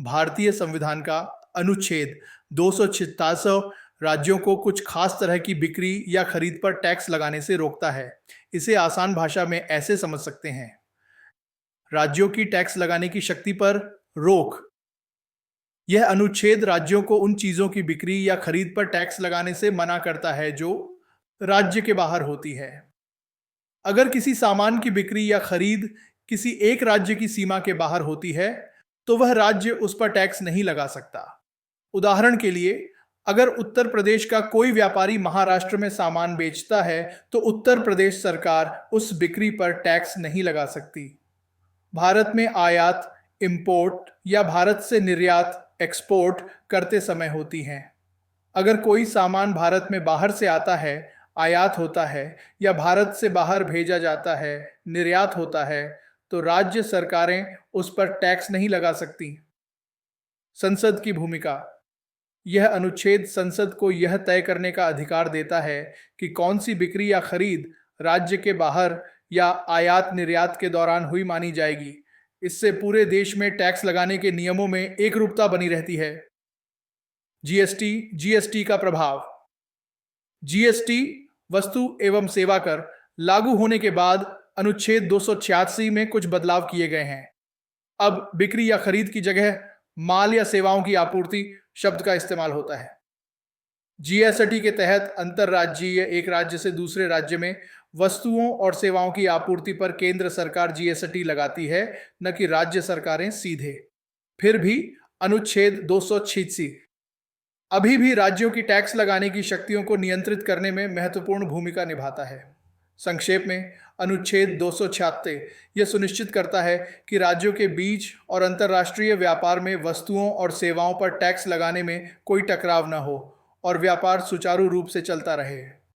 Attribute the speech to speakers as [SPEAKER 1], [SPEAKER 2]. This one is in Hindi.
[SPEAKER 1] भारतीय संविधान का अनुच्छेद 246 राज्यों को कुछ खास तरह की बिक्री या खरीद पर टैक्स लगाने से रोकता है। इसे आसान भाषा में ऐसे समझ सकते हैं। राज्यों की टैक्स लगाने की शक्ति पर रोक। यह अनुच्छेद राज्यों को उन चीजों की बिक्री या खरीद पर टैक्स लगाने से मना करता है जो राज्य के बाहर होती है। अगर किसी सामान की बिक्री या खरीद किसी एक राज्य की सीमा के बाहर होती है तो वह राज्य उस पर टैक्स नहीं लगा सकता। उदाहरण के लिए, अगर उत्तर प्रदेश का कोई व्यापारी महाराष्ट्र में सामान बेचता है तो उत्तर प्रदेश सरकार उस बिक्री पर टैक्स नहीं लगा सकती। भारत में आयात इंपोर्ट या भारत से निर्यात एक्सपोर्ट करते समय होती हैं। अगर कोई सामान भारत में बाहर से आता है, आयात होता है, या भारत से बाहर भेजा जाता है, निर्यात होता है, तो राज्य सरकारें उस पर टैक्स नहीं लगा सकती। संसद की भूमिका। यह अनुच्छेद संसद को यह तय करने का अधिकार देता है कि कौन सी बिक्री या खरीद राज्य के बाहर या आयात निर्यात के दौरान हुई मानी जाएगी। इससे पूरे देश में टैक्स लगाने के नियमों में एकरूपता बनी रहती है। जीएसटी का प्रभाव। जीएसटी वस्तु एवं सेवा कर लागू होने के बाद अनुच्छेद 286 में कुछ बदलाव किए गए हैं। अब बिक्री या खरीद की जगह माल या सेवाओं की आपूर्ति शब्द का इस्तेमाल होता है। जीएसटी के तहत अंतरराज्यीय एक राज्य से दूसरे राज्य में वस्तुओं और सेवाओं की आपूर्ति पर केंद्र सरकार जीएसटी लगाती है, न कि राज्य सरकारें सीधे। फिर भी अनुच्छेद 286 अभी भी राज्यों की टैक्स लगाने की शक्तियों को नियंत्रित करने में महत्वपूर्ण भूमिका निभाता है। संक्षेप में, अनुच्छेद 276 यह सुनिश्चित करता है कि राज्यों के बीच और अंतर्राष्ट्रीय व्यापार में वस्तुओं और सेवाओं पर टैक्स लगाने में कोई टकराव न हो और व्यापार सुचारू रूप से चलता रहे।